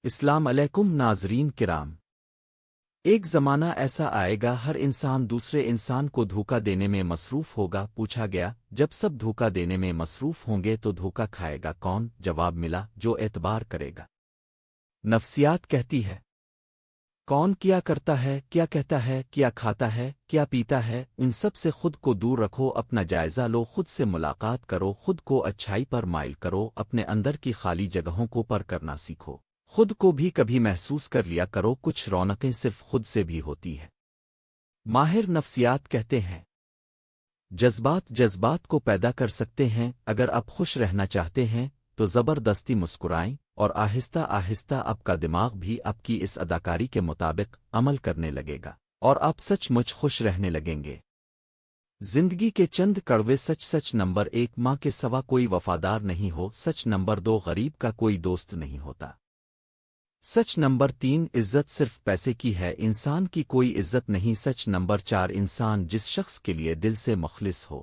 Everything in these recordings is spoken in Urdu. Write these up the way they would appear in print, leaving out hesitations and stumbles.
السلام علیکم ناظرین کرام۔ ایک زمانہ ایسا آئے گا ہر انسان دوسرے انسان کو دھوکہ دینے میں مصروف ہوگا۔ پوچھا گیا جب سب دھوکہ دینے میں مصروف ہوں گے تو دھوکہ کھائے گا کون؟ جواب ملا جو اعتبار کرے گا۔ نفسیات کہتی ہے کون کیا کرتا ہے، کیا کہتا ہے، کیا کھاتا ہے، کیا پیتا ہے، ان سب سے خود کو دور رکھو، اپنا جائزہ لو، خود سے ملاقات کرو، خود کو اچھائی پر مائل کرو، اپنے اندر کی خالی جگہوں کو پر کرنا سیکھو، خود کو بھی کبھی محسوس کر لیا کرو، کچھ رونقیں صرف خود سے بھی ہوتی ہے۔ ماہر نفسیات کہتے ہیں جذبات کو پیدا کر سکتے ہیں۔ اگر آپ خوش رہنا چاہتے ہیں تو زبردستی مسکرائیں اور آہستہ آہستہ آپ کا دماغ بھی آپ کی اس اداکاری کے مطابق عمل کرنے لگے گا اور آپ سچ مچ خوش رہنے لگیں گے۔ زندگی کے چند کڑوے سچ: سچ نمبر 1، ماں کے سوا کوئی وفادار نہیں ہو۔ سچ نمبر 2، غریب کا کوئی دوست نہیں ہوتا۔ سچ نمبر 3، عزت صرف پیسے کی ہے، انسان کی کوئی عزت نہیں۔ سچ نمبر 4، انسان جس شخص کے لیے دل سے مخلص ہو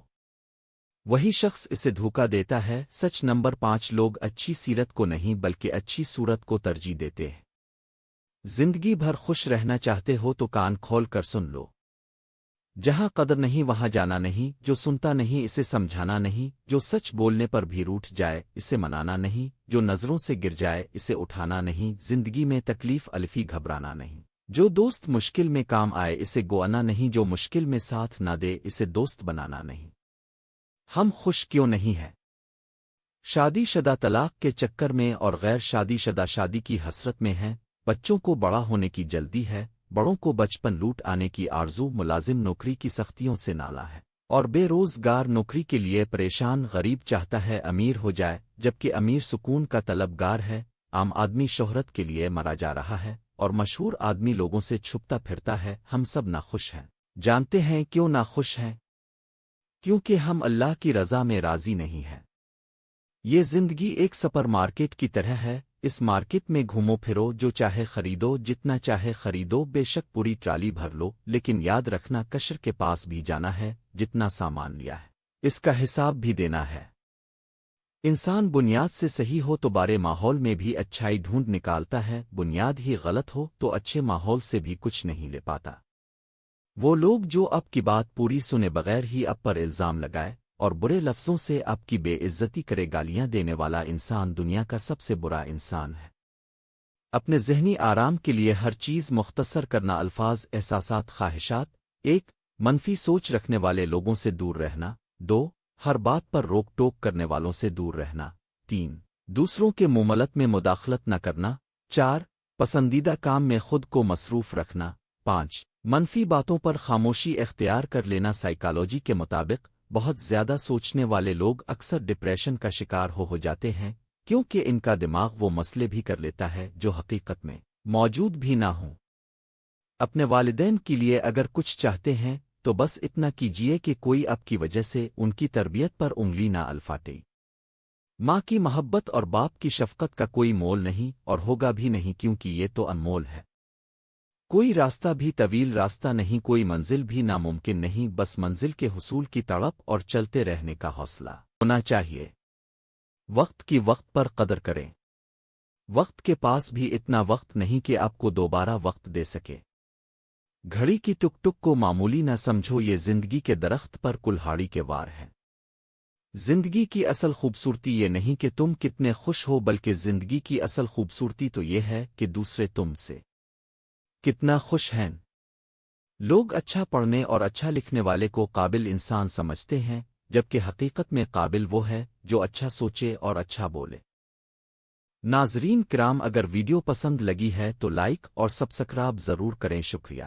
وہی شخص اسے دھوکہ دیتا ہے۔ سچ نمبر 5، لوگ اچھی سیرت کو نہیں بلکہ اچھی صورت کو ترجیح دیتے ہیں۔ زندگی بھر خوش رہنا چاہتے ہو تو کان کھول کر سن لو، جہاں قدر نہیں وہاں جانا نہیں، جو سنتا نہیں اسے سمجھانا نہیں، جو سچ بولنے پر بھی روٹھ جائے اسے منانا نہیں، جو نظروں سے گر جائے اسے اٹھانا نہیں، زندگی میں تکلیف الفی گھبرانا نہیں، جو دوست مشکل میں کام آئے اسے گوانا نہیں، جو مشکل میں ساتھ نہ دے اسے دوست بنانا نہیں۔ ہم خوش کیوں نہیں ہیں؟ شادی شدہ طلاق کے چکر میں اور غیر شادی شدہ شادی کی حسرت میں ہیں، بچوں کو بڑا ہونے کی جلدی ہے، بڑوں کو بچپن لوٹ آنے کی آرزو، ملازم نوکری کی سختیوں سے نالا ہے اور بے روزگار نوکری کے لیے پریشان، غریب چاہتا ہے امیر ہو جائے جبکہ امیر سکون کا طلبگار ہے، عام آدمی شہرت کے لیے مرا جا رہا ہے اور مشہور آدمی لوگوں سے چھپتا پھرتا ہے۔ ہم سب ناخوش ہیں، جانتے ہیں کیوں ناخوش ہیں؟ کیونکہ ہم اللہ کی رضا میں راضی نہیں ہیں۔ یہ زندگی ایک سپر مارکیٹ کی طرح ہے، اس مارکیٹ میں گھومو پھرو، جو چاہے خریدو، جتنا چاہے خریدو، بے شک پوری ٹرالی بھر لو، لیکن یاد رکھنا کشر کے پاس بھی جانا ہے، جتنا سامان لیا ہے اس کا حساب بھی دینا ہے۔ انسان بنیاد سے صحیح ہو تو بارے ماحول میں بھی اچھائی ڈھونڈ نکالتا ہے، بنیاد ہی غلط ہو تو اچھے ماحول سے بھی کچھ نہیں لے پاتا۔ وہ لوگ جو آپ کی بات پوری سنے بغیر ہی آپ پر الزام لگائے اور برے لفظوں سے آپ کی بے عزتی کرے، گالیاں دینے والا انسان دنیا کا سب سے برا انسان ہے۔ اپنے ذہنی آرام کے لیے ہر چیز مختصر کرنا: الفاظ، احساسات، خواہشات۔ 1، منفی سوچ رکھنے والے لوگوں سے دور رہنا۔ 2، ہر بات پر روک ٹوک کرنے والوں سے دور رہنا۔ 3، دوسروں کے معاملات میں مداخلت نہ کرنا۔ 4، پسندیدہ کام میں خود کو مصروف رکھنا۔ 5، منفی باتوں پر خاموشی اختیار کر لینا۔ سائیکالوجی کے مطابق بہت زیادہ سوچنے والے لوگ اکثر ڈپریشن کا شکار ہو جاتے ہیں، کیونکہ ان کا دماغ وہ مسئلے بھی کر لیتا ہے جو حقیقت میں موجود بھی نہ ہوں۔ اپنے والدین کے لیے اگر کچھ چاہتے ہیں تو بس اتنا کیجیے کہ کوئی آپ کی وجہ سے ان کی تربیت پر انگلی نہ الفاٹے۔ ماں کی محبت اور باپ کی شفقت کا کوئی مول نہیں اور ہوگا بھی نہیں، کیونکہ یہ تو انمول ہے۔ کوئی راستہ بھی طویل راستہ نہیں، کوئی منزل بھی ناممکن نہیں، بس منزل کے حصول کی تڑپ اور چلتے رہنے کا حوصلہ ہونا چاہیے۔ وقت کی وقت پر قدر کریں، وقت کے پاس بھی اتنا وقت نہیں کہ آپ کو دوبارہ وقت دے سکے۔ گھڑی کی ٹک ٹک کو معمولی نہ سمجھو، یہ زندگی کے درخت پر کلہاڑی کے وار ہیں۔ زندگی کی اصل خوبصورتی یہ نہیں کہ تم کتنے خوش ہو، بلکہ زندگی کی اصل خوبصورتی تو یہ ہے کہ دوسرے تم سے کتنا خوش ہیں۔ لوگ اچھا پڑھنے اور اچھا لکھنے والے کو قابل انسان سمجھتے ہیں، جبکہ حقیقت میں قابل وہ ہے جو اچھا سوچے اور اچھا بولے۔ ناظرین کرام، اگر ویڈیو پسند لگی ہے تو لائک اور سبسکرائب ضرور کریں، شکریہ۔